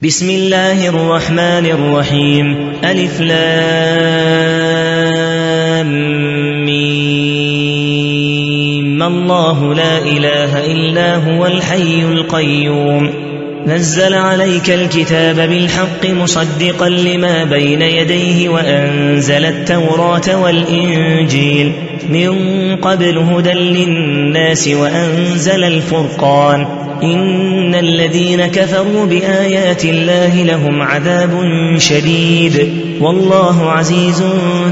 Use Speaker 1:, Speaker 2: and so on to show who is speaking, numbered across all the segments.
Speaker 1: بسم الله الرحمن الرحيم ألف لام ميم الله لا إله إلا هو الحي القيوم نزل عليك الكتاب بالحق مصدقا لما بين يديه وأنزل التوراة والإنجيل من قبل هدى للناس وأنزل الفرقان إن الذين كفروا بآيات الله لهم عذاب شديد والله عزيز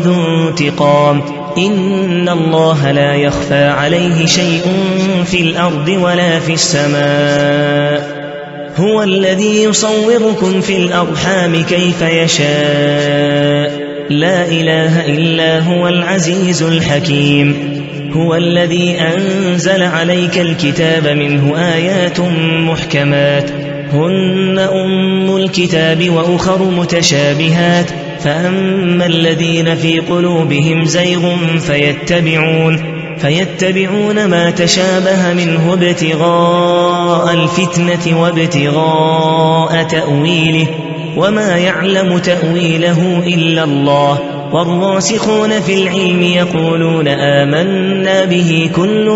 Speaker 1: ذو انتقام إن الله لا يخفى عليه شيء في الأرض ولا في السماء هو الذي يصوركم في الأرحام كيف يشاء لا إله إلا هو العزيز الحكيم هو الذي أنزل عليك الكتاب منه آيات محكمات هن أم الكتاب وأخر متشابهات فأما الذين في قلوبهم زيغ فيتبعون ما تشابه منه ابتغاء الفتنة وابتغاء تأويله وما يعلم تأويله إلا الله والراسخون في العلم يقولون آمنا به كل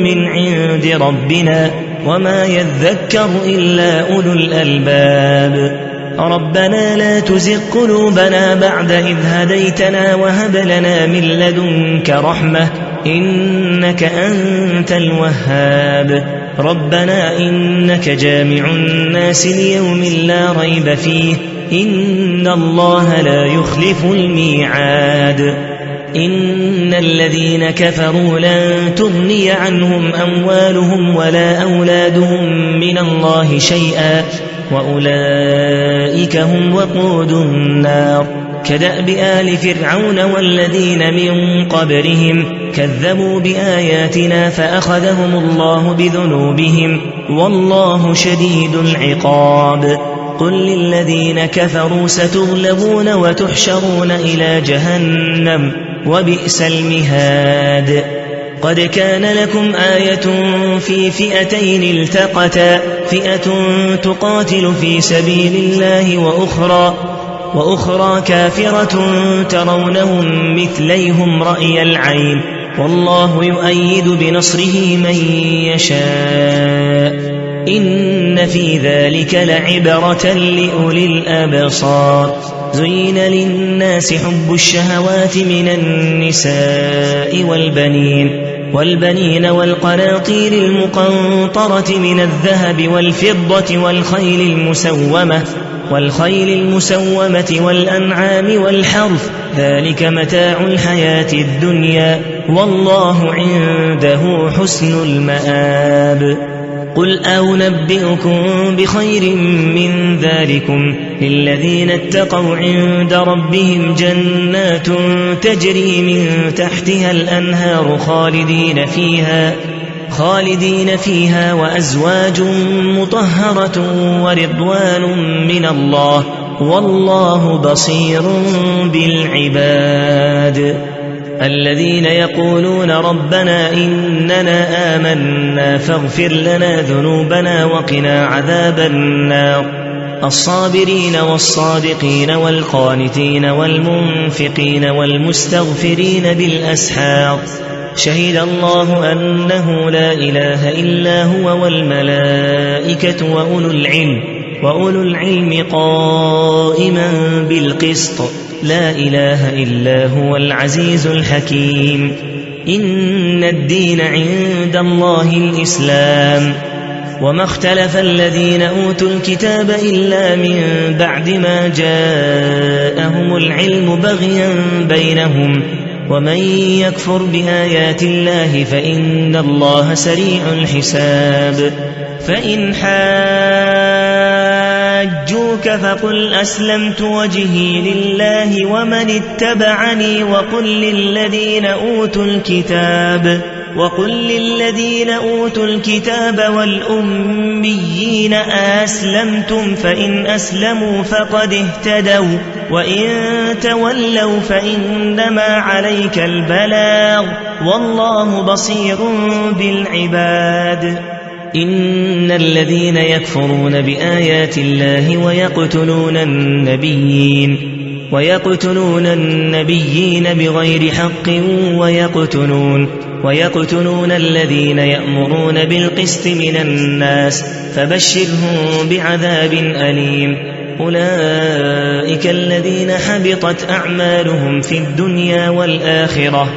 Speaker 1: من عند ربنا وما يذكر إلا أولو الألباب ربنا لا تزغ قلوبنا بعد إذ هديتنا وهب لنا من لدنك رحمة إنك أنت الوهاب ربنا إنك جامع الناس ليوم لا ريب فيه إن الله لا يخلف الميعاد إن الذين كفروا لن تغني عنهم أموالهم ولا أولادهم من الله شيئا وأولئك هم وقود النار كدأب آل فرعون والذين من قبلهم كذبوا بآياتنا فأخذهم الله بذنوبهم والله شديد العقاب قل للذين كفروا ستغلبون وتحشرون إلى جهنم وبئس المهاد قد كان لكم آية في فئتين التقتا فئة تقاتل في سبيل الله وأخرى كافرة ترونهم مثليهم رأي العين والله يؤيد بنصره من يشاء إن في ذلك لعبرة لأولي الأبصار زين للناس حب الشهوات من النساء والبنين والقناطير المقنطرة من الذهب والفضة والخيل المسومة والأنعام والحرث ذلك متاع الحياة الدنيا والله عنده حسن المآب قل أنبئكم بخير من ذلكم للذين اتقوا عند ربهم جنات تجري من تحتها الأنهار خالدين فيها وأزواج مطهرة ورضوان من الله والله بصير بالعباد الذين يقولون ربنا إننا آمنا فاغفر لنا ذنوبنا وقنا عذاب النار الصابرين والصادقين والقانتين والمنفقين والمستغفرين بالأسحار شهد الله أنه لا إله إلا هو والملائكة وأولو العلم قائما بالقسط لا إله إلا هو العزيز الحكيم إن الدين عند الله الإسلام وما اختلف الذين أوتوا الكتاب إلا من بعد ما جاءهم العلم بغيا بينهم ومن يكفر بآيات الله فإن الله سريع الحساب فإن حاجوك فقل أسلمت وجهي لله ومن اتبعني وقل للذين أوتوا الكتاب والأميين أسلمتم فإن أسلموا فقد اهتدوا وإن تولوا فإنما عليك البلاغ والله بصير بالعباد إن الذين يكفرون بآيات الله ويقتلون النبيين بغير حق ويقتلون الذين يأمرون بالقسط من الناس فبشرهم بعذاب أليم. أولئك الذين حبطت أعمالهم في الدنيا والآخرة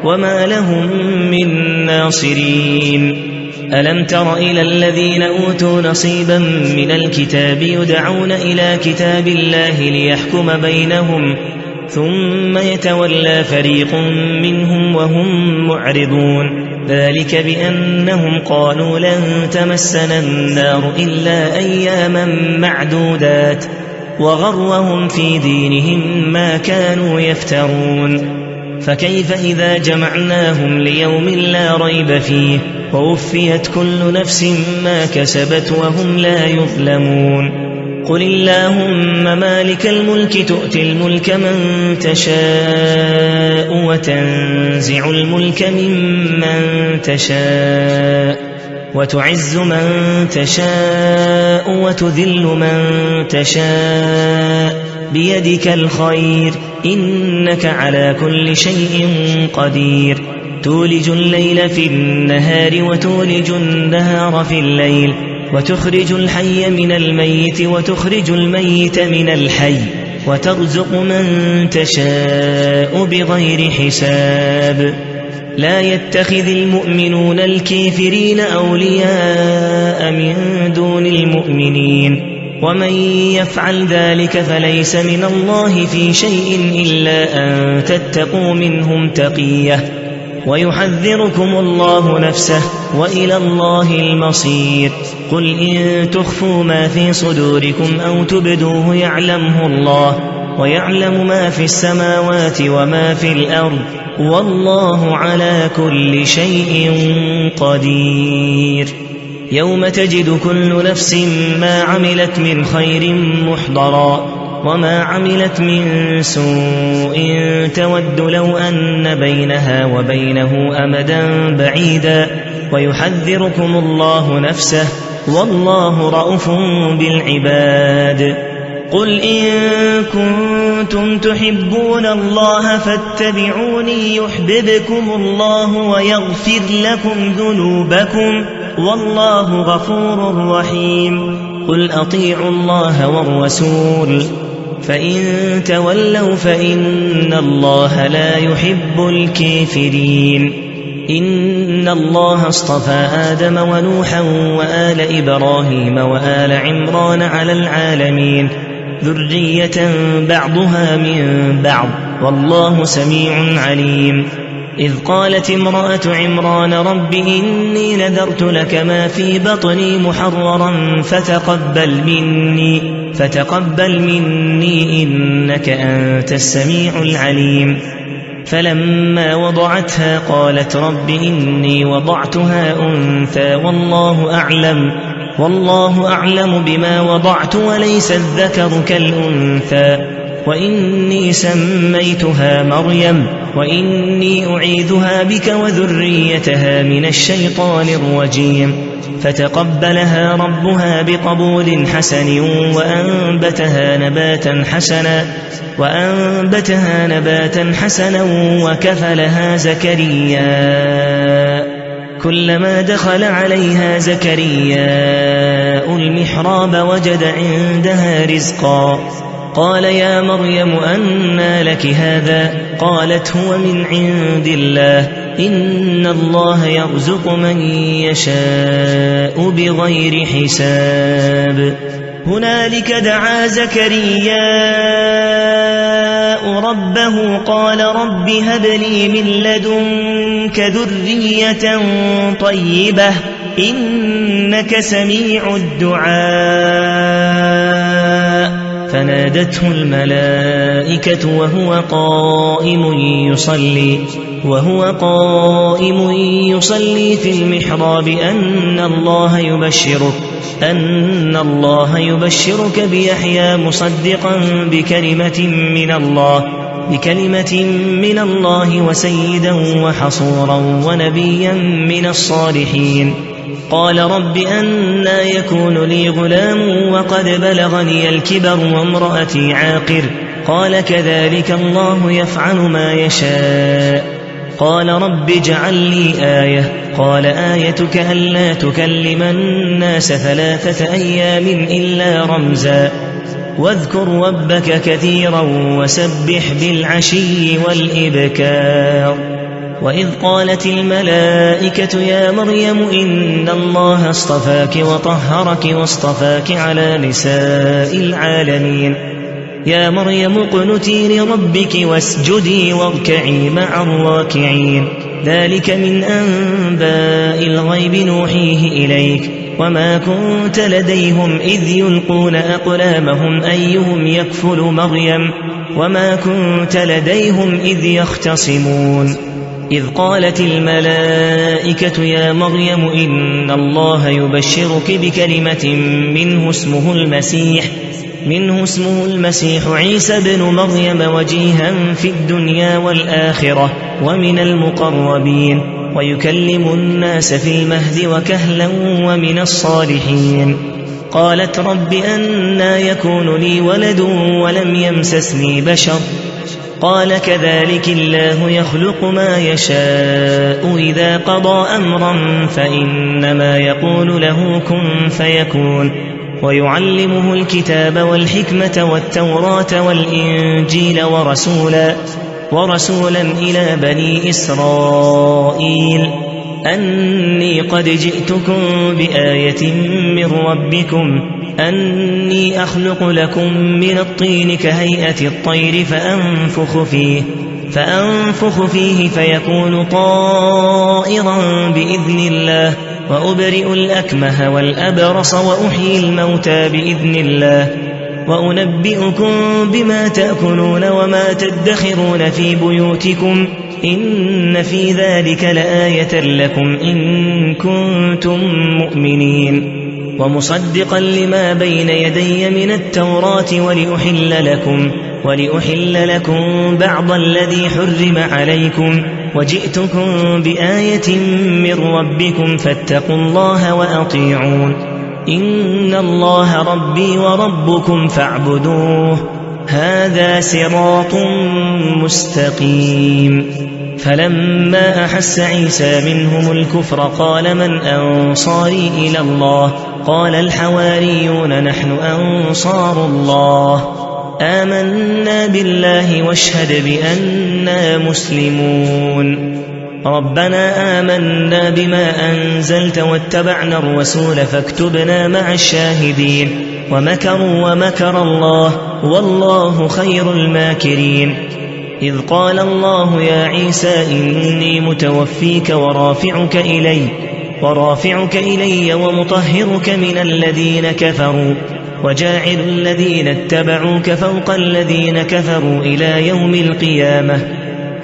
Speaker 1: وما لهم من ناصرين. ألم تر إلى الذين أوتوا نصيبا من الكتاب يدعون إلى كتاب الله ليحكم بينهم ثم يتولى فريق منهم وهم معرضون. ذلك بأنهم قالوا لن تمسنا النار إلا أياما معدودات وغرهم في دينهم ما كانوا يفترون. فكيف إذا جمعناهم ليوم لا ريب فيه ووفيت كل نفس ما كسبت وهم لا يظلمون. قل اللهم مالك الملك تؤتي الملك من تشاء وتنزع الملك ممن تشاء وتعز من تشاء وتذل من تشاء بيدك الخير إنك على كل شيء قدير. تولج الليل في النهار وتولج النهار في الليل وتخرج الحي من الميت وتخرج الميت من الحي وترزق من تشاء بغير حساب. لا يتخذ المؤمنون الكافرين أولياء من دون المؤمنين ومن يفعل ذلك فليس من الله في شيء إلا أن تتقوا منهم تقية ويحذركم الله نفسه وإلى الله المصير. قل إن تخفوا ما في صدوركم أو تبدوه يعلمه الله ويعلم ما في السماوات وما في الأرض والله على كل شيء قدير. يوم تجد كل نفس ما عملت من خير محضرا وما عملت من سوء تود لو أن بينها وبينه أمدا بعيدا ويحذركم الله نفسه والله رءوف بالعباد. قل إن كنتم تحبون الله فاتبعوني يحببكم الله ويغفر لكم ذنوبكم والله غفور رحيم. قل أطيعوا الله والرسول فإن تولوا فإن الله لا يحب الكافرين. إن الله اصطفى آدم ونوحا وآل إبراهيم وآل عمران على العالمين ذرية بعضها من بعض والله سميع عليم. إذ قالت امرأة عمران رب إني نذرت لك ما في بطني محررا فتقبل مني إنك أنت السميع العليم. فلما وضعتها قالت رب إني وضعتها أنثى والله أعلم بما وضعت وليس الذكر كالأنثى وإني سميتها مريم وإني أعيذها بك وذريتها من الشيطان الرجيم. فتقبلها ربها بقبول حسن وأنبتها نباتا حسنا وكفلها زكريا. كلما دخل عليها زكرياء المحراب وجد عندها رزقا قال يا مريم أنى لك هذا قالت هو من عند الله إن الله يرزق من يشاء بغير حساب. هنالك دعا زكرياء ربه قال رب هب لي من لدنك ذرية طيبة إنك سميع الدعاء. فنادته الملائكة وهو قائم يصلي في المحراب أن الله يبشرك بيحيى مصدقا بكلمة من الله وسيدا وحصورا ونبيا من الصالحين. قال رب أنى يكون لي غلام وقد بلغني الكبر وامرأتي عاقر قال كذلك الله يفعل ما يشاء قال رب اجعل لي آية قال آيتك ألا تكلم الناس 3 أيام إلا رمزا واذكر ربك كثيرا وسبح بالعشي والإبكار وإذ قالت الملائكة يا مريم إن الله اصطفاك وطهرك واصطفاك على نساء العالمين يا مريم اقنتي لربك واسجدي واركعي مع الراكعين ذلك من أنباء الغيب نوحيه إليك وما كنت لديهم إذ يلقون أقلامهم أيهم يكفل مريم وما كنت لديهم إذ يختصمون إذ قالت الملائكة يا مريم إن الله يبشرك بكلمة منه اسمه المسيح عيسى بن مريم وجيها في الدنيا والآخرة ومن المقربين ويكلم الناس في المهد وكهلا ومن الصالحين قالت رب أنى يكون لي ولد ولم يمسسني بشر قال كذلك الله يخلق ما يشاء إذا قضى أمرا فإنما يقول له كن فيكون ويعلمه الكتاب والحكمة والتوراة والإنجيل ورسولا إلى بني إسرائيل أني قد جئتكم بآية من ربكم أني أخلق لكم من الطين كهيئة الطير فأنفخ فيه فيكون طائرا بإذن الله وأبرئ الأكمه والأبرص وأحيي الموتى بإذن الله وأنبئكم بما تأكلون وما تدخرون في بيوتكم إن في ذلك لآية لكم إن كنتم مؤمنين ومصدقا لما بين يدي من التوراة ولأحل لكم بعض الذي حرم عليكم وجئتكم بآية من ربكم فاتقوا الله وأطيعون إن الله ربي وربكم فاعبدوه هذا صراط مستقيم فلما أحس عيسى منهم الكفر قال من أنصاري إلى الله قال الحواريون نحن أنصار الله آمنا بالله واشهد بأننا مسلمون ربنا آمنا بما أنزلت واتبعنا الرسول فاكتبنا مع الشاهدين ومكروا ومكر الله والله خير الماكرين إذ قال الله يا عيسى إني متوفيك ورافعك إلي ومطهرك من الذين كفروا وجاعل الذين اتبعوك فوق الذين كفروا إلى يوم القيامة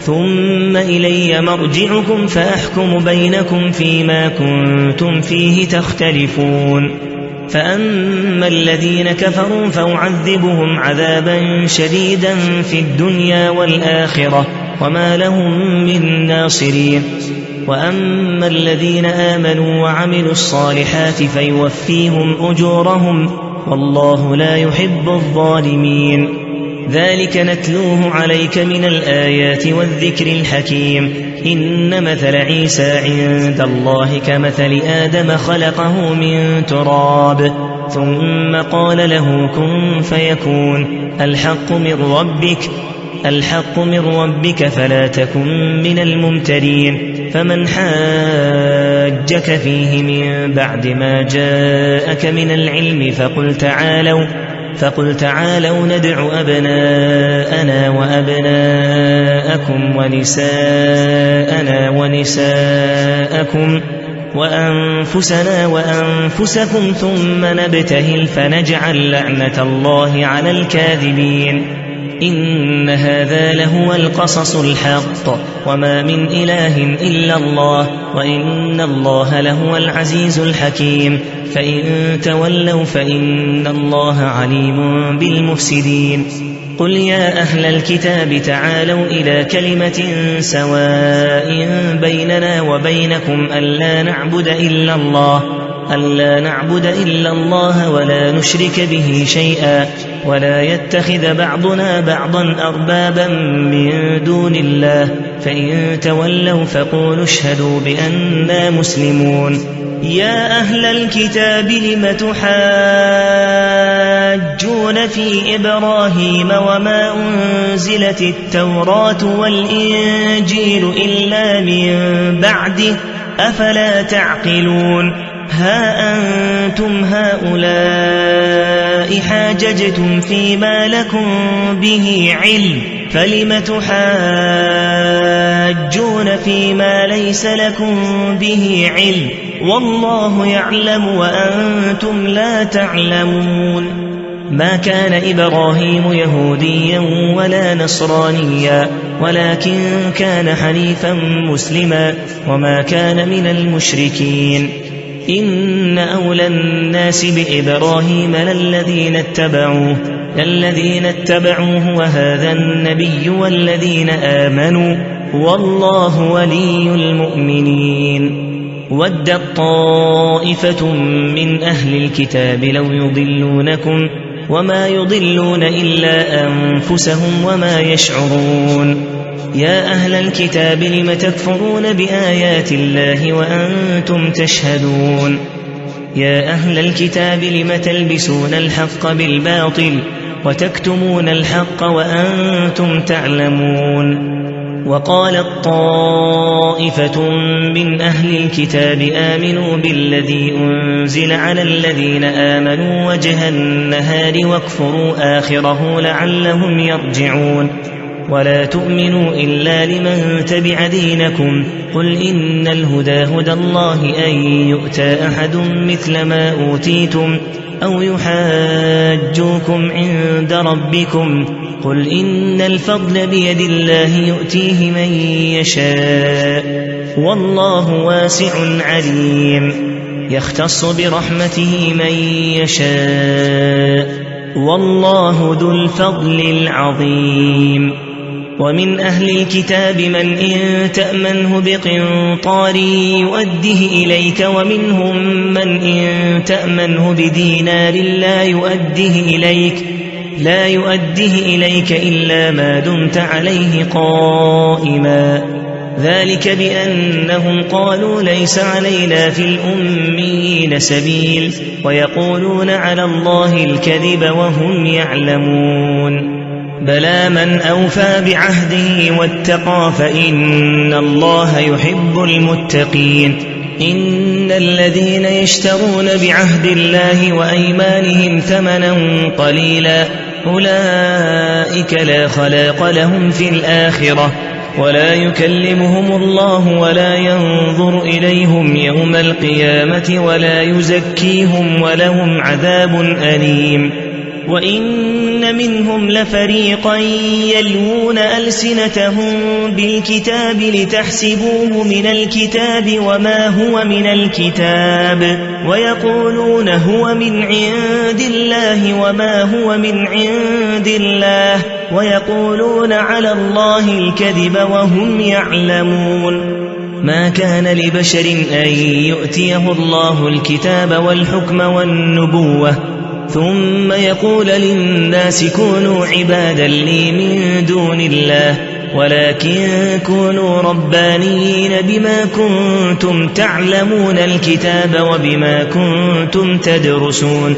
Speaker 1: ثم إلي مرجعكم فأحكم بينكم فيما كنتم فيه تختلفون فأما الذين كفروا فأعذبهم عذابا شديدا في الدنيا والآخرة وما لهم من ناصرين وأما الذين آمنوا وعملوا الصالحات فيوفيهم أجورهم والله لا يحب الظالمين ذلك نتلوه عليك من الآيات والذكر الحكيم إن مثل عيسى عند الله كمثل آدم خلقه من تراب ثم قال له كن فيكون الحق من ربك فلا تكن من الممترين فمن حاجك فيه من بعد ما جاءك من العلم فقل تعالوا ندع أبناءنا وأبناءكم ونساءنا ونساءكم وأنفسنا وأنفسكم ثم نبتهل فنجعل لعنة الله على الكاذبين إن هذا لهو القصص الحق وما من إله إلا الله وإن الله لهو العزيز الحكيم فإن تولوا فإن الله عليم بالمفسدين قل يا أهل الكتاب تعالوا إلى كلمة سواء بيننا وبينكم ألا نعبد إلا الله ألا نعبد إلا الله ولا نشرك به شيئا ولا يتخذ بعضنا بعضا أربابا من دون الله فإن تولوا فقولوا اشهدوا بأننا مسلمون يا أهل الكتاب لم تحاجون في إبراهيم وما أنزلت التوراة والإنجيل إلا من بعده أفلا تعقلون ها أنتم هؤلاء حاججتم فيما لكم به علم فلم تحاجون فيما ليس لكم به علم والله يعلم وأنتم لا تعلمون ما كان إبراهيم يهوديا ولا نصرانيا ولكن كان حنيفا مسلما وما كان من المشركين إن أولى الناس بإبراهيم للذين اتبعوه وهذا النبي والذين آمنوا والله ولي المؤمنين ودت طائفة من أهل الكتاب لو يضلونكم وما يضلون إلا أنفسهم وما يشعرون يا أهل الكتاب لم تكفرون بآيات الله وأنتم تشهدون يا أهل الكتاب لم تلبسون الحق بالباطل وتكتمون الحق وأنتم تعلمون وقالت طائفة من أهل الكتاب آمنوا بالذي أنزل على الذين آمنوا وجه النهار واكفروا آخره لعلهم يرجعون ولا تؤمنوا إلا لمن تبع دينكم قل إن الهدى هدى الله أن يؤتى أحد مثل ما أوتيتم أو يحاجوكم عند ربكم قل إن الفضل بيد الله يؤتيه من يشاء والله واسع عليم يختص برحمته من يشاء والله ذو الفضل العظيم ومن أهل الكتاب من إن تأمنه بقنطار يؤده إليك ومنهم من إن تأمنه بدينار لا يؤده إليك إلا ما دمت عليه قائما ذلك بأنهم قالوا ليس علينا في الأميين سبيل ويقولون على الله الكذب وهم يعلمون بلى من أوفى بعهده واتقى فإن الله يحب المتقين إن الذين يشترون بعهد الله وأيمانهم ثمنا قليلا أولئك لا خلاق لهم في الآخرة ولا يكلمهم الله ولا ينظر إليهم يوم القيامة ولا يزكيهم ولهم عذاب أليم وإن منهم لفريقا يلوون ألسنتهم بالكتاب لتحسبوه من الكتاب وما هو من الكتاب ويقولون هو من عند الله وما هو من عند الله ويقولون على الله الكذب وهم يعلمون ما كان لبشر أن يؤتيه الله الكتاب والحكم والنبوة ثم يقول للناس كونوا عبادا لي من دون الله ولكن كونوا ربانيين بما كنتم تعلمون الكتاب وبما كنتم تدرسون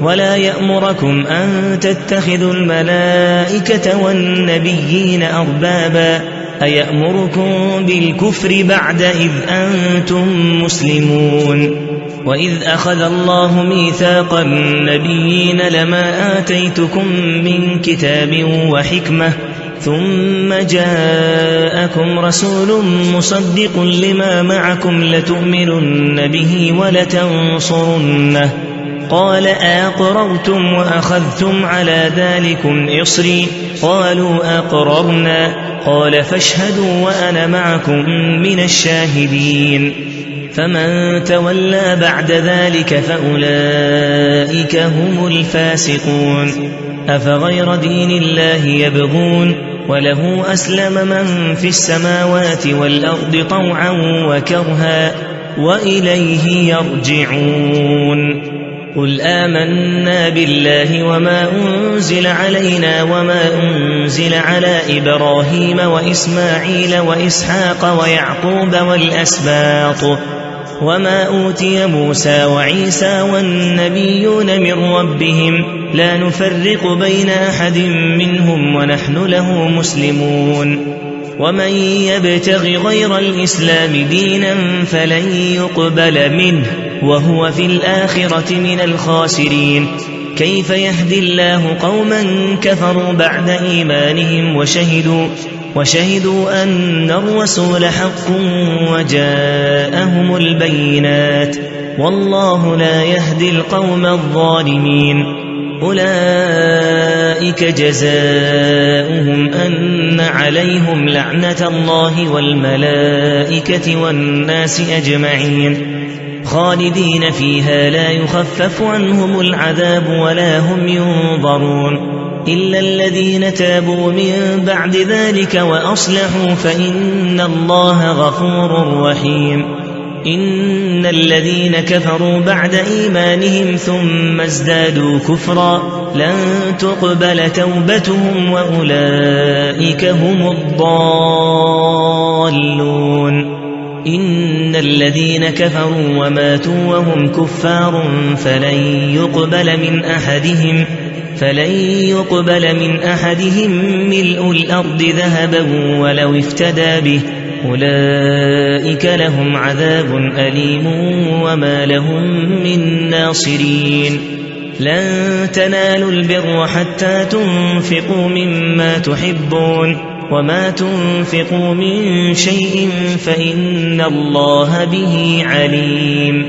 Speaker 1: ولا يأمركم أن تتخذوا الملائكة والنبيين أربابا أيأمركم بالكفر بعد إذ أنتم مسلمون وإذ أخذ الله ميثاق النبيين لما آتيتكم من كتاب وحكمة ثم جاءكم رسول مصدق لما معكم لتؤمنن به ولتنصرنه قال أقررتم وأخذتم على ذلكم إصري قالوا أقررنا قال فاشهدوا وأنا معكم من الشاهدين فمن تولى بعد ذلك فأولئك هم الفاسقون أفغير دين الله يبغون وله أسلم من في السماوات والأرض طوعا وكرها وإليه يرجعون. قل آمنا بالله وما أنزل علينا وما أنزل على إبراهيم وإسماعيل وإسحاق ويعقوب والأسباط وما أوتي موسى وعيسى والنبيون من ربهم لا نفرق بين أحد منهم ونحن له مسلمون. ومن يبتغ غير الإسلام دينا فلن يقبل منه وهو في الآخرة من الخاسرين. كيف يهدي الله قوما كفروا بعد إيمانهم وشهدوا أن الرسول حق وجاءهم البينات والله لا يهدي القوم الظالمين. أولئك جزاؤهم أن عليهم لعنة الله والملائكة والناس أجمعين خالدين فيها لا يخفف عنهم العذاب ولا هم ينظرون إلا الذين تابوا من بعد ذلك وأصلحوا فإن الله غفور رحيم. إن الذين كفروا بعد إيمانهم ثم ازدادوا كفرا لن تقبل توبتهم وأولئك هم الضالون. إن الذين كفروا وماتوا وهم كفار فلن يقبل من أحدهم ملء الأرض ذهبا ولو افتدى به أولئك لهم عذاب أليم وما لهم من ناصرين. لن تنالوا البر حتى تنفقوا مما تحبون وما تنفقوا من شيء فإن الله به عليم.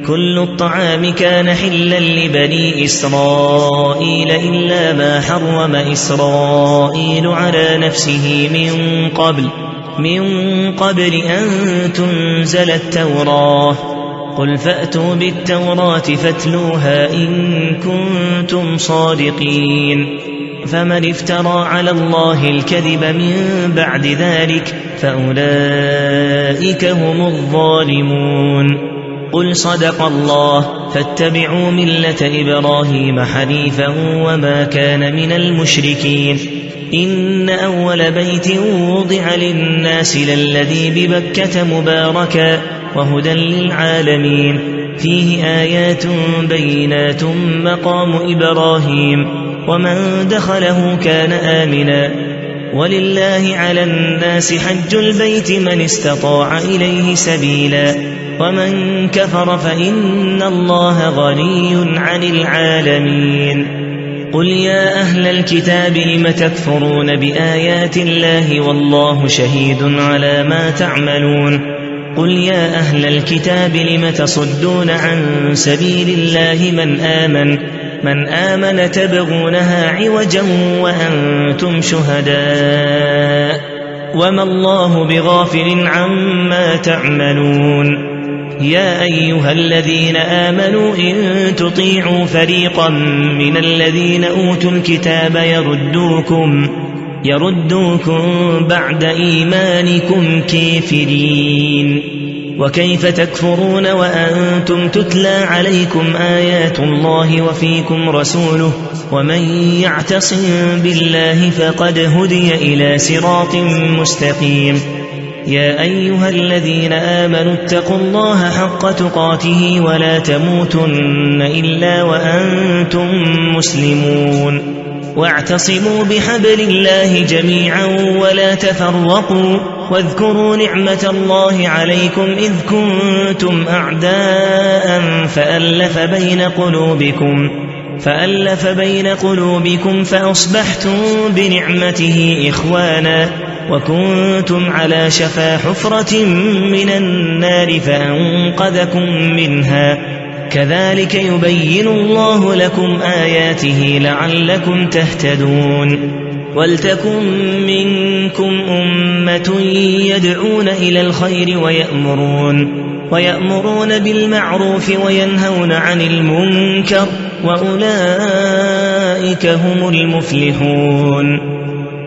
Speaker 1: كل الطعام كان حلا لبني إسرائيل إلا ما حرم إسرائيل على نفسه من قبل أن تنزل التوراة. قل فأتوا بالتوراة فاتلوها إن كنتم صادقين. فمن افترى على الله الكذب من بعد ذلك فأولئك هم الظالمون. قل صدق الله فاتبعوا ملة إبراهيم حنيفا وما كان من المشركين. إن أول بيت وضع للناس للذي ببكة مباركا وهدى للعالمين فيه آيات بينات مقام إبراهيم ومن دخله كان آمنا. ولله على الناس حج البيت من استطاع إليه سبيلا ومن كفر فإن الله غني عن العالمين. قل يا أهل الكتاب لم تكفرون بآيات الله والله شهيد على ما تعملون. قل يا أهل الكتاب لم تصدون عن سبيل الله من آمن تبغونها عوجا وأنتم شهداء وما الله بغافل عما تعملون. يا أيها الذين آمنوا إن تطيعوا فريقا من الذين أوتوا الكتاب يردوكم بعد إيمانكم كافرين. وكيف تكفرون وأنتم تتلى عليكم آيات الله وفيكم رسوله ومن يعتصم بالله فقد هدي إلى صراط مستقيم. يا أيها الذين آمنوا اتقوا الله حق تقاته ولا تموتن إلا وأنتم مسلمون. واعتصموا بحبل الله جميعا ولا تفرقوا واذكروا نعمة الله عليكم إذ كنتم أعداء فألف بين قلوبكم فأصبحتم بنعمته إخوانا وكنتم على شفا حفرة من النار فأنقذكم منها. كذلك يبين الله لكم آياته لعلكم تهتدون. ولتكن منكم أمة يدعون إلى الخير ويأمرون بالمعروف وينهون عن المنكر وأولئك هم المفلحون.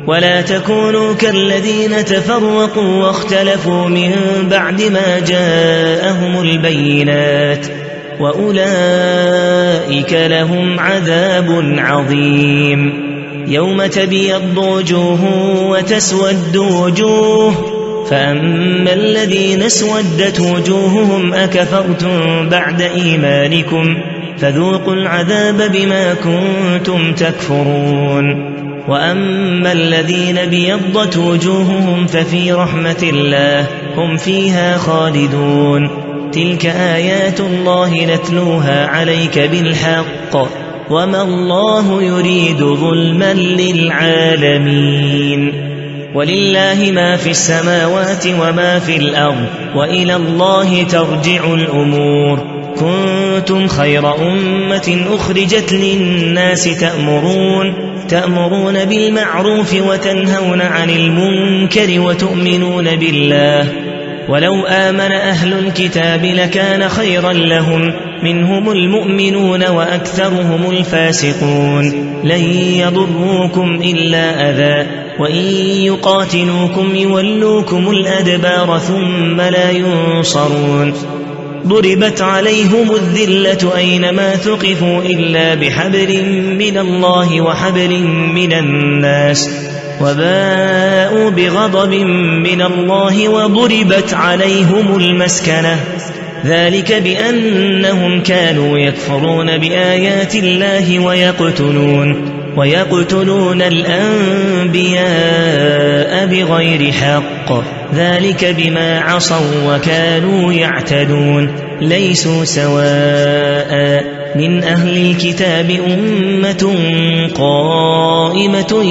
Speaker 1: ولا تكونوا كالذين تفرقوا واختلفوا من بعد ما جاءهم البينات وأولئك لهم عذاب عظيم. يوم تبيض وجوه وتسود وجوه، فأما الذين اسودت وجوههم أكفرتم بعد إيمانكم فذوقوا العذاب بما كنتم تكفرون. وأما الذين بيضت وجوههم ففي رحمة الله هم فيها خالدون. تلك آيات الله نتلوها عليك بالحق وما الله يريد ظلما للعالمين. ولله ما في السماوات وما في الأرض وإلى الله ترجع الأمور. كنتم خير أمة أخرجت للناس تأمرون بالمعروف وتنهون عن المنكر وتؤمنون بالله. ولو آمن أهل الكتاب لكان خيرا لهم، منهم المؤمنون وأكثرهم الفاسقون. لن يضروكم إلا أذى، وإن يقاتلوكم يولوكم الأدبار ثم لا ينصرون. ضربت عليهم الذلة أينما ثقفوا إلا بحبل من الله وحبل من الناس، وباءوا بغضب من الله وضربت عليهم المسكنة، ذلك بأنهم كانوا يكفرون بآيات الله ويقتلون الأنبياء بغير حق، ذلك بما عصوا وكانوا يعتدون. ليسوا سواء، من أهل الكتاب أمة قائمة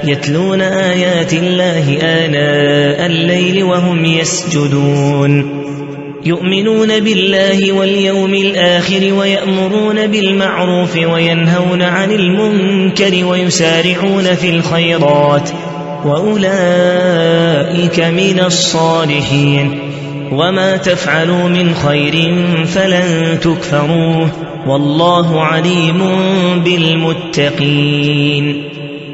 Speaker 1: يتلون آيات الله آناء الليل وهم يسجدون. يؤمنون بالله واليوم الآخر ويأمرون بالمعروف وينهون عن المنكر ويسارعون في الخيرات، وأولئك من الصالحين. وما تفعلوا من خير فلن تكفروه، والله عليم بالمتقين.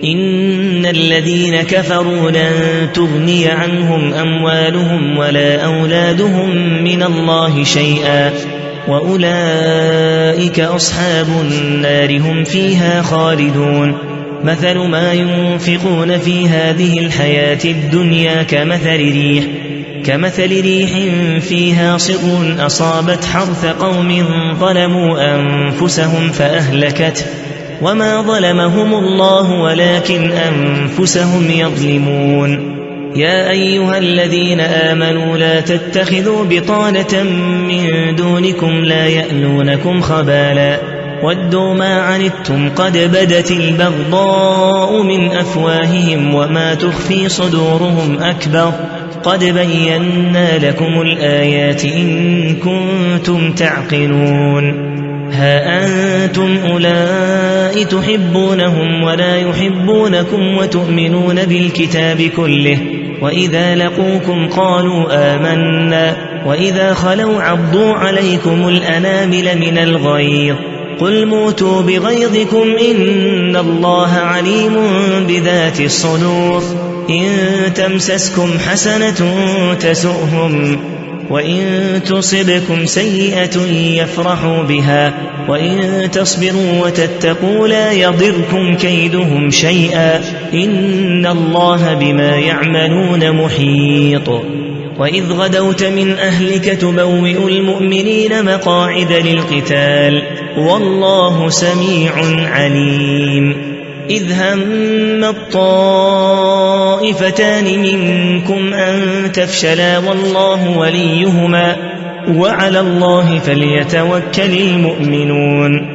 Speaker 1: إن الذين كفروا لن تغني عنهم أموالهم ولا أولادهم من الله شيئا، وأولئك أصحاب النار هم فيها خالدون. مثل ما ينفقون في هذه الحياة الدنيا كمثل ريح فيها صر أصابت حرث قوم ظلموا أنفسهم فأهلكته، وما ظلمهم الله ولكن أنفسهم يظلمون. يا أيها الذين آمنوا لا تتخذوا بطانة من دونكم لا يألونكم خبالا ودوا ما عنتم قد بدت البغضاء من أفواههم وما تخفي صدورهم أكبر قد بينا لكم الآيات إن كنتم تعقلون. ها أنتم أولئك تحبونهم ولا يحبونكم وتؤمنون بالكتاب كله، وإذا لقوكم قالوا آمنا وإذا خلوا عضوا عليكم الأنامل من الغيظ قل موتوا بغيظكم إن الله عليم بذات الصدور. إن تمسسكم حسنة تسؤهم وإن تصبكم سيئة يفرحوا بها وإن تصبروا وتتقوا لا يضركم كيدهم شيئا إن الله بما يعملون محيط. وإذ غدوت من أهلك تبوئ المؤمنين مقاعد للقتال والله سميع عليم. إذ هم الطائفتان منكم أن تفشلا والله وليهما وعلى الله فليتوكل المؤمنون.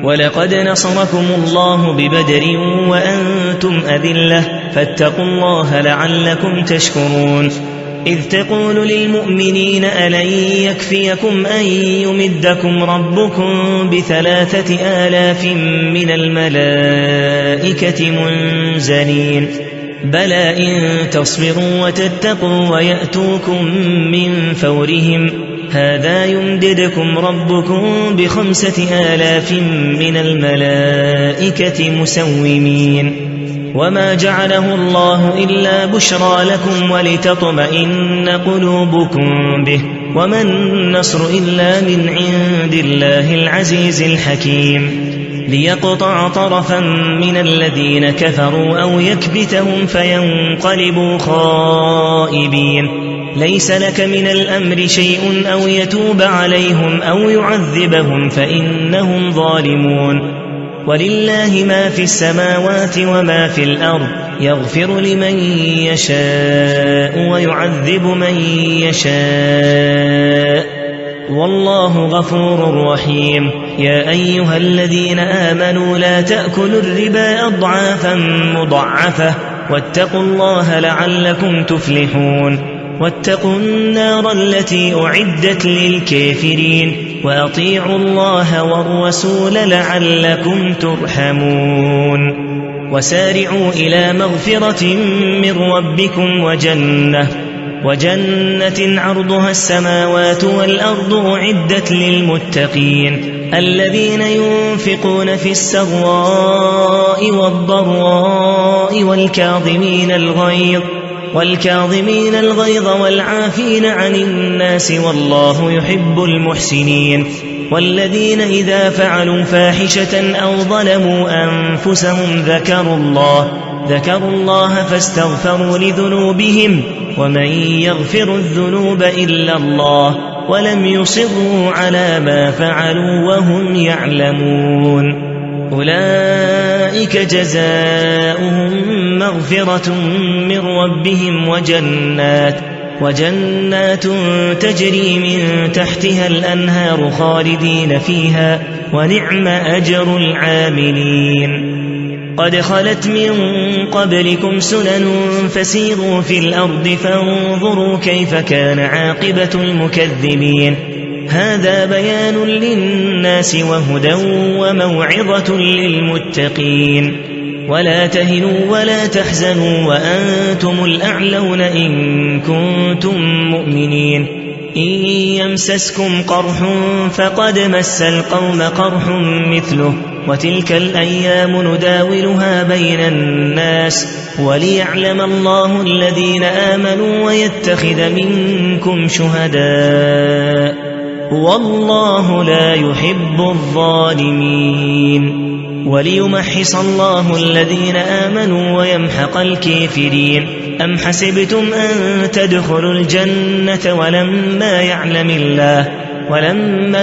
Speaker 1: ولقد نصركم الله ببدر وأنتم أذلة فاتقوا الله لعلكم تشكرون. إذ تقول للمؤمنين ألن يكفيكم أن يمدكم ربكم ب3,000 من الملائكة منزلين بلى إن تصبروا وتتقوا ويأتوكم من فورهم هذا يمددكم ربكم ب5000 من الملائكة مسومين وما جعله الله إلا بشرى لكم ولتطمئن قلوبكم به وما النصر إلا من عند الله العزيز الحكيم ليقطع طرفا من الذين كفروا أو يكبتهم فينقلبوا خائبين ليس لك من الأمر شيء أو يتوب عليهم أو يعذبهم فإنهم ظالمون ولله ما في السماوات وما في الأرض يغفر لمن يشاء ويعذب من يشاء والله غفور رحيم يا أيها الذين آمنوا لا تأكلوا الربا أضعافا مضاعفة واتقوا الله لعلكم تفلحون واتقوا النار التي أعدت للكافرين وأطيعوا الله والرسول لعلكم ترحمون وسارعوا إلى مغفرة من ربكم وجنة عرضها السماوات والأرض أعدت للمتقين الذين ينفقون في السراء والضراء والكاظمين الغيظ والعافين عن الناس والله يحب المحسنين والذين إذا فعلوا فاحشة أو ظلموا أنفسهم ذكروا الله فاستغفروا لذنوبهم ومن يغفر الذنوب إلا الله ولم يصروا على ما فعلوا وهم يعلمون أولئك جزاؤهم مغفرة من ربهم وجنات تجري من تحتها الأنهار خالدين فيها ونعم أجر العاملين قد خلت من قبلكم سنن فسيروا في الأرض فانظروا كيف كان عاقبة المكذبين هذا بيان للناس وهدى وموعظة للمتقين ولا تهنوا ولا تحزنوا وأنتم الأعلون إن كنتم مؤمنين إن يمسسكم قرح فقد مس القوم قرح مثله وتلك الأيام نداولها بين الناس وليعلم الله الذين آمنوا ويتخذ منكم شهداء والله لا يحب الظالمين وليمحص الله الذين آمنوا ويمحق الكافرين أم حسبتم أن تدخلوا الجنة ولما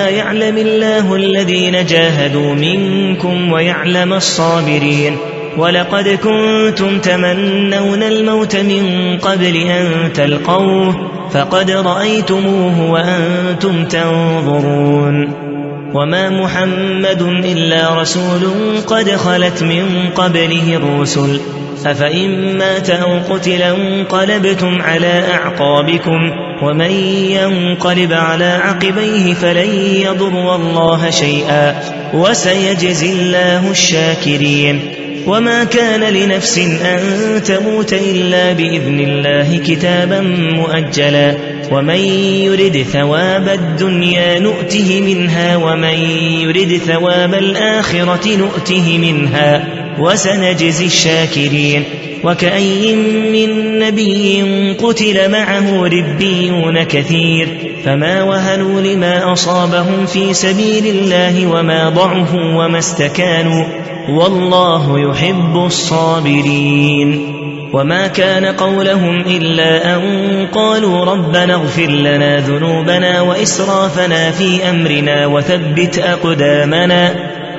Speaker 1: يعلم الله الذين جاهدوا منكم ويعلم الصابرين ولقد كنتم تمنون الموت من قبل أن تلقوه فقد رأيتموه وأنتم تنظرون وما محمد إلا رسول قد خلت من قبله الرسل أفإن مات أو قتل انقلبتم على أعقابكم ومن ينقلب على عقبيه فلن يضر الله شيئا وسيجزي الله الشاكرين وما كان لنفس أن تموت إلا بإذن الله كتابا مؤجلا ومن يرد ثواب الدنيا نؤته منها ومن يرد ثواب الآخرة نؤته منها وسنجزي الشاكرين وكأي من نبي قتل معه ربيون كثير فما وهنوا لما أصابهم في سبيل الله وما ضعفوا وما استكانوا والله يحب الصابرين وما كان قولهم إلا أن قالوا ربنا اغفر لنا ذنوبنا وإسرافنا في أمرنا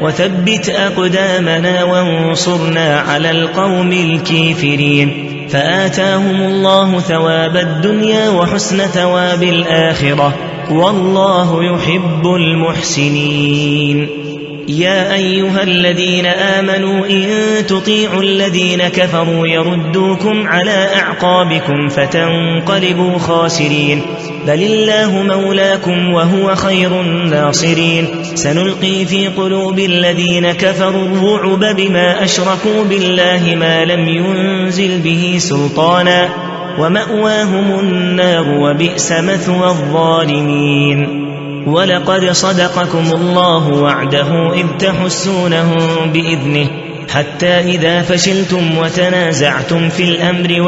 Speaker 1: وثبت أقدامنا وانصرنا على القوم الكافرين فآتاهم الله ثواب الدنيا وحسن ثواب الآخرة والله يحب المحسنين يا أيها الذين آمنوا إن تطيعوا الذين كفروا يردوكم على أعقابكم فتنقلبوا خاسرين بل الله مولاكم وهو خير الناصرين سنلقي في قلوب الذين كفروا الرعب بما أشركوا بالله ما لم ينزل به سلطانا ومأواهم النار وبئس مثوى الظالمين. ولقد صدقكم الله وعده إذ تحسونهم بإذنه حتى إذا فشلتم وتنازعتم في الأمر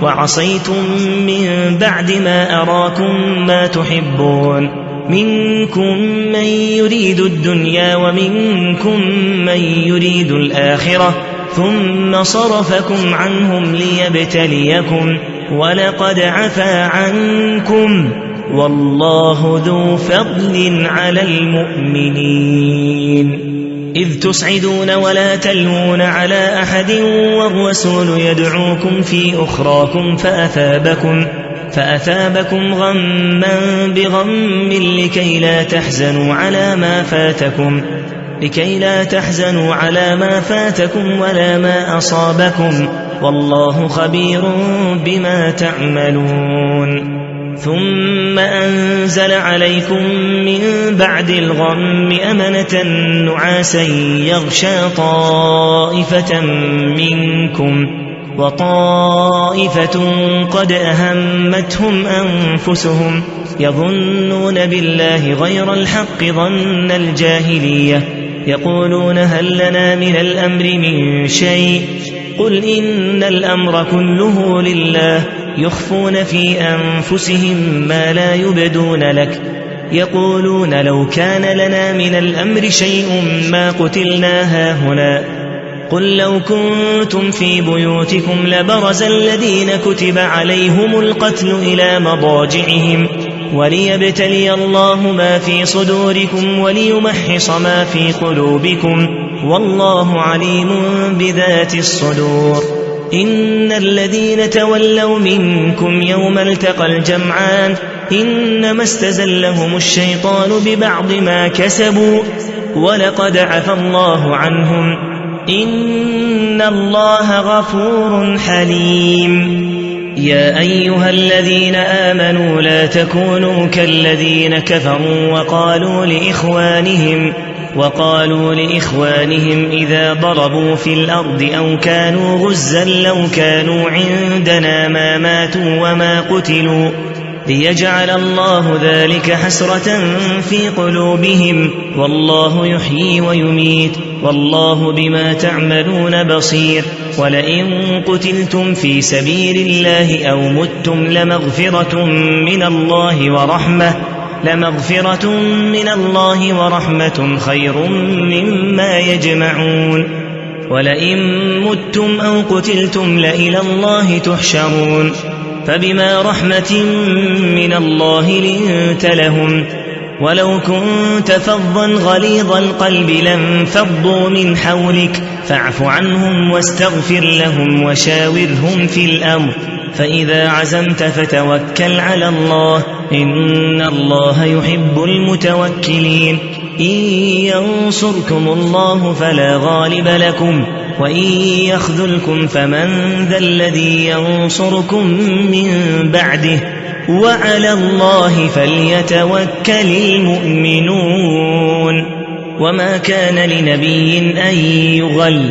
Speaker 1: وعصيتم من بعد ما أراكم ما تحبون منكم من يريد الدنيا ومنكم من يريد الآخرة ثم صرفكم عنهم ليبتليكم ولقد عفا عنكم والله ذو فضل على المؤمنين. إذ تصعدون ولا تلوون على أحد والرسول يدعوكم في أخراكم فأثابكم غما بغم لكي لا تحزنوا على ما فاتكم ولا ما أصابكم والله خبير بما تعملون. ثم أنزل عليكم من بعد الغم أمنة نعاسا يغشى طائفة منكم وطائفة قد أهمتهم أنفسهم يظنون بالله غير الحق ظن الجاهلية يقولون هل لنا من الأمر من شيء قل إن الأمر كله لله يخفون في أنفسهم ما لا يبدون لك يقولون لو كان لنا من الأمر شيء ما قتلنا هاهنا قل لو كنتم في بيوتكم لبرز الذين كتب عليهم القتل إلى مضاجعهم وليبتلي الله ما في صدوركم وليمحص ما في قلوبكم والله عليم بذات الصدور. إن الذين تولوا منكم يوم التقى الجمعان إنما استزلهم الشيطان ببعض ما كسبوا ولقد عفى الله عنهم إن الله غفور حليم. يا أيها الذين آمنوا لا تكونوا كالذين كفروا وقالوا لإخوانهم إذا ضربوا في الأرض أو كانوا غزا لو كانوا عندنا ما ماتوا وما قتلوا ليجعل الله ذلك حسرة في قلوبهم والله يحيي ويميت والله بما تعملون بصير. ولئن قتلتم في سبيل الله أو متم لمغفرة من الله ورحمة خير مما يجمعون. ولئن متم أو قتلتم لإلى الله تحشرون. فبما رحمة من الله لنت لهم ولو كنت فظا غليظ القلب لانفضوا من حولك فاعف عنهم واستغفر لهم وشاورهم في الأمر فإذا عزمت فتوكل على الله إن الله يحب المتوكلين. إن ينصركم الله فلا غالب لكم وإن يخذلكم فمن ذا الذي ينصركم من بعده وعلى الله فليتوكل المؤمنون. وما كان لنبي أن يغل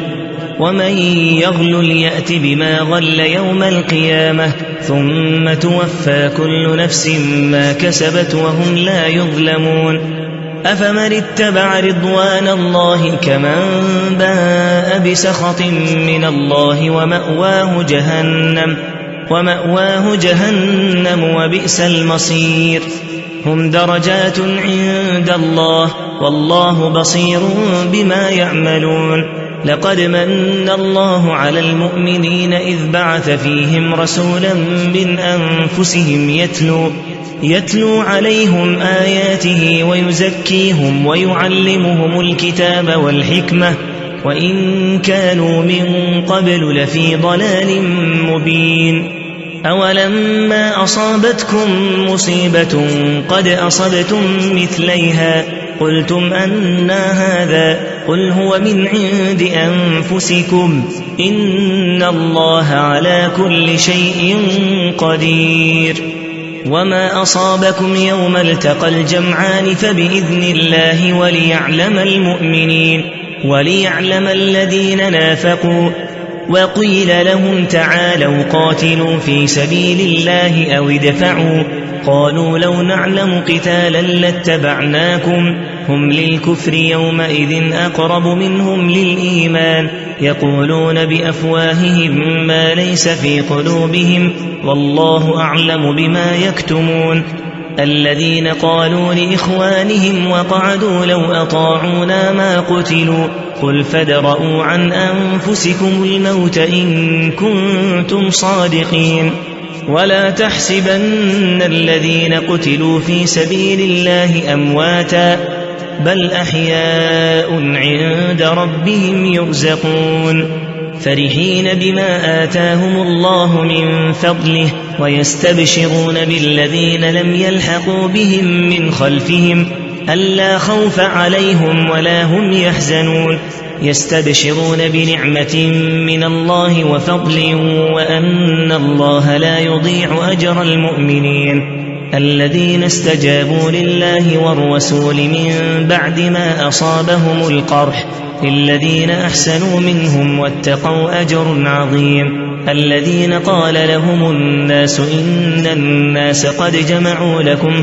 Speaker 1: ومن يغل يأت بما غل يوم القيامة ثم توفى كل نفس ما كسبت وهم لا يظلمون. أفمن اتبع رضوان الله كمن باء بسخط من الله ومأواه جهنم وبئس المصير. هم درجات عند الله والله بصير بما يعملون. لقد من الله على المؤمنين إذ بعث فيهم رسولا من أنفسهم يتلو عليهم آياته ويزكيهم ويعلمهم الكتاب والحكمة وإن كانوا من قبل لفي ضلال مبين. أولما أصابتكم مصيبة قد أصبتم مثليها قلتم أنى هذا قل هو من عند أنفسكم إن الله على كل شيء قدير. وما أصابكم يوم التقى الجمعان فبإذن الله وليعلم الذين نافقوا وقيل لهم تعالوا قاتلوا في سبيل الله أو ادفعوا قالوا لو نعلم قتالا لاتبعناكم هم للكفر يومئذ أقرب منهم للإيمان يقولون بأفواههم ما ليس في قلوبهم والله أعلم بما يكتمون الذين قالوا لإخوانهم وقعدوا لو أطاعونا ما قتلوا قل فادرءوا عن أنفسكم الموت إن كنتم صادقين ولا تحسبن الذين قتلوا في سبيل الله أمواتا بل أحياء عند ربهم يرزقون فرحين بما آتاهم الله من فضله ويستبشرون بالذين لم يلحقوا بهم من خلفهم ألا خوف عليهم ولا هم يحزنون يستبشرون بنعمة من الله وفضل وأن الله لا يضيع أجر المؤمنين الذين استجابوا لله والرسول من بعد ما أصابهم القرح للذين أحسنوا منهم واتقوا أجر عظيم الذين قال لهم الناس إن الناس قد جمعوا لكم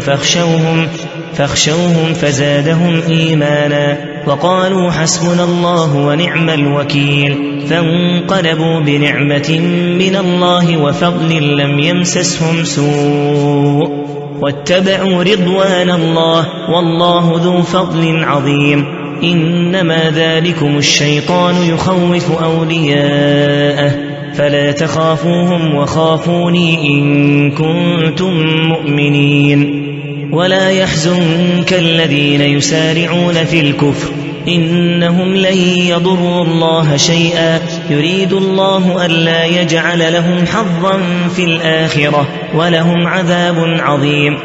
Speaker 1: فاخشوهم فزادهم إيمانا وقالوا حسبنا الله ونعم الوكيل فانقلبوا بنعمة من الله وفضل لم يمسسهم سوء واتبعوا رضوان الله والله ذو فضل عظيم إنما ذلكم الشيطان يخوف أولياءه فلا تخافوهم وخافوني إن كنتم مؤمنين ولا يحزنك الذين يسارعون في الكفر إنهم لن يضروا الله شيئا يريد الله ألا يجعل لهم حظا في الآخرة ولهم عذاب عظيم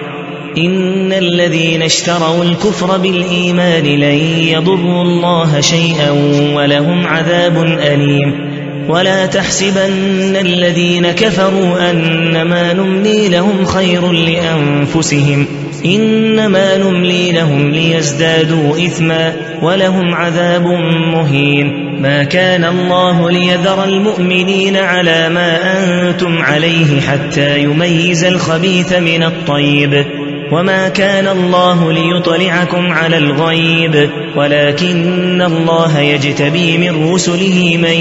Speaker 1: إن الذين اشتروا الكفر بالإيمان لن يضروا الله شيئا ولهم عذاب أليم ولا تحسبن الذين كفروا أنما نملي لهم خير لأنفسهم إنما نملي لهم ليزدادوا إثما ولهم عذاب مهين ما كان الله ليذر المؤمنين على ما أنتم عليه حتى يميز الخبيث من الطيب وما كان الله ليطلعكم على الغيب ولكن الله يجتبي من رسله من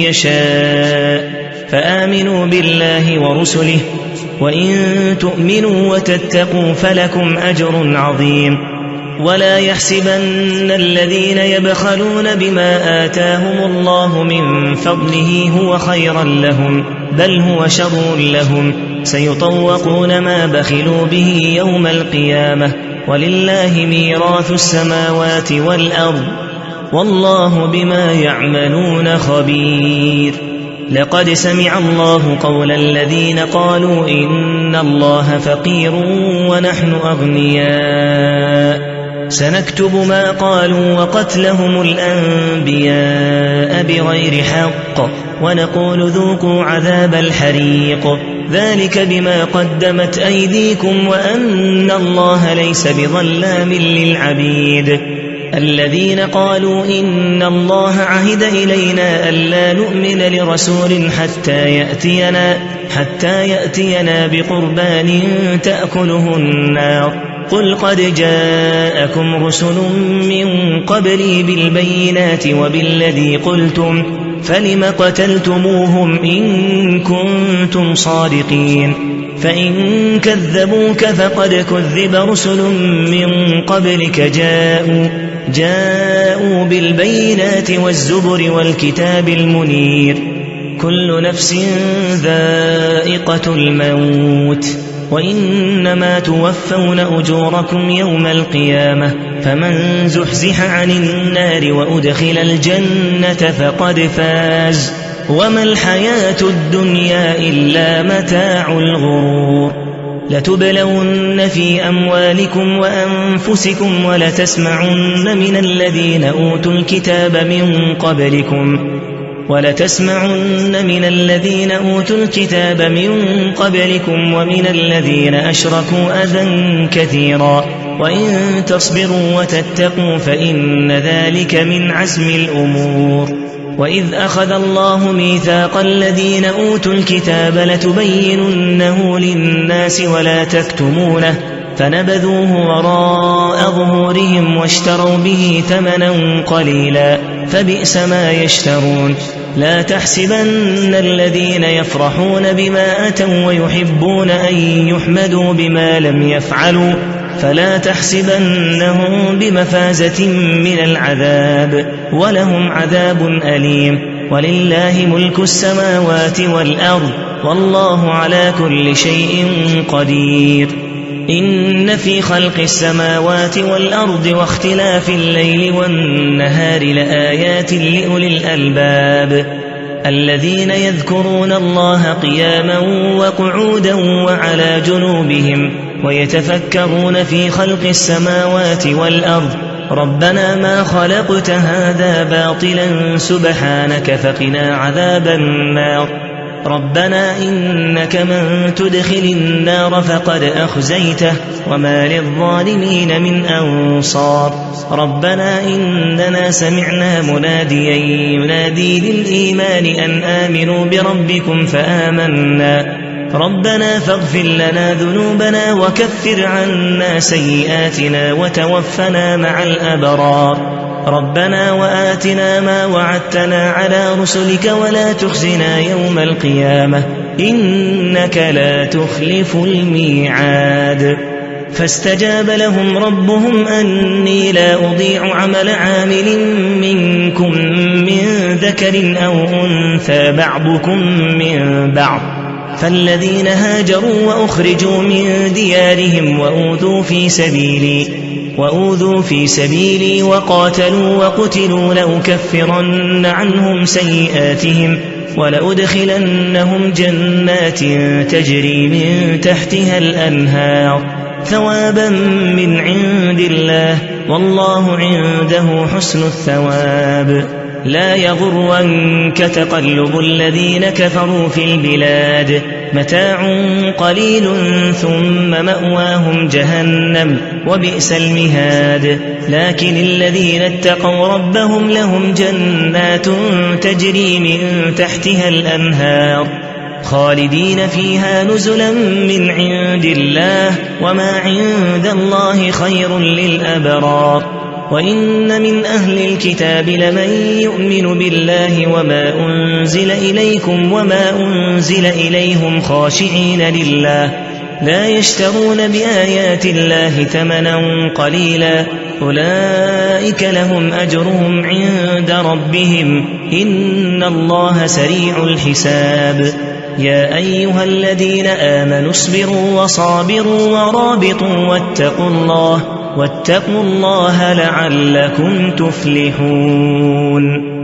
Speaker 1: يشاء فآمنوا بالله ورسله وإن تؤمنوا وتتقوا فلكم أجر عظيم ولا يحسبن الذين يبخلون بما آتاهم الله من فضله هو خيرا لهم بل هو شر لهم سيطوقون ما بخلوا به يوم القيامة ولله ميراث السماوات والأرض والله بما يعملون خبير لقد سمع الله قول الذين قالوا إن الله فقير ونحن أغنياء سنكتب ما قالوا وقتلهم الأنبياء بغير حق ونقول ذوقوا عذاب الحريق ذلك بما قدمت أيديكم وأن الله ليس بظلام للعبيد الذين قالوا إن الله عهد إلينا ألا نؤمن لرسول حتى يأتينا بقربان تأكله النار قل قد جاءكم رسل من قبلي بالبينات وبالذي قلتم فلم قتلتموهم إن كنتم صادقين فإن كذبوك فقد كذب رسل من قبلك جاءوا بالبينات والزبر والكتاب المنير كل نفس ذائقة الموت وإنما توفون أجوركم يوم القيامة فمن زحزح عن النار وأدخل الجنة فقد فاز وما الحياة الدنيا إلا متاع الغرور لتبلون في أموالكم وأنفسكم ولتسمعن من الذين أوتوا الكتاب من قبلكم ومن الذين أشركوا أذى كثيرا وإن تصبروا وتتقوا فإن ذلك من عزم الأمور وإذ أخذ الله ميثاق الذين أوتوا الكتاب لتبيننه للناس ولا تكتمونه فنبذوه وراء ظهورهم واشتروا به ثمنا قليلا فبئس ما يشترون لا تحسبن الذين يفرحون بما أتوا ويحبون أن يحمدوا بما لم يفعلوا فلا تحسبنهم بمفازة من العذاب ولهم عذاب أليم ولله ملك السماوات والأرض والله على كل شيء قدير إن في خلق السماوات والأرض واختلاف الليل والنهار لآيات لأولي الألباب الذين يذكرون الله قياما وقعودا وعلى جنوبهم ويتفكرون في خلق السماوات والأرض ربنا ما خلقت هذا باطلا سبحانك فقنا عذاب النار ربنا إنك من تدخل النار فقد أخزيته وما للظالمين من أنصار ربنا إننا سمعنا مناديا ينادي للإيمان أن آمنوا بربكم فآمنا ربنا فاغفر لنا ذنوبنا وكفر عنا سيئاتنا وتوفنا مع الأبرار ربنا وآتنا ما وعدتنا على رسلك ولا تخزنا يوم القيامة إنك لا تخلف الميعاد فاستجاب لهم ربهم أني لا أضيع عمل عامل منكم من ذكر أو أنثى بعضكم من بعض فالذين هاجروا وأخرجوا من ديارهم وأوذوا في سبيلي وقاتلوا وقتلوا لأكفرن عنهم سيئاتهم ولأدخلنهم جنات تجري من تحتها الأنهار ثوابا من عند الله والله عنده حسن الثواب لا يغرنك تقلب الذين كفروا في البلاد متاع قليل ثم مأواهم جهنم وبئس المهاد لكن الذين اتقوا ربهم لهم جنات تجري من تحتها الأنهار خالدين فيها نزلا من عند الله وما عند الله خير للأبرار وإن من أهل الكتاب لمن يؤمن بالله وما أنزل إليكم وما أنزل إليهم خاشعين لله لا يشترون بآيات الله ثمنا قليلا أولئك لهم أجرهم عند ربهم إن الله سريع الحساب يا أيها الذين آمنوا اصبروا وصابروا ورابطوا واتقوا الله لعلكم تفلحون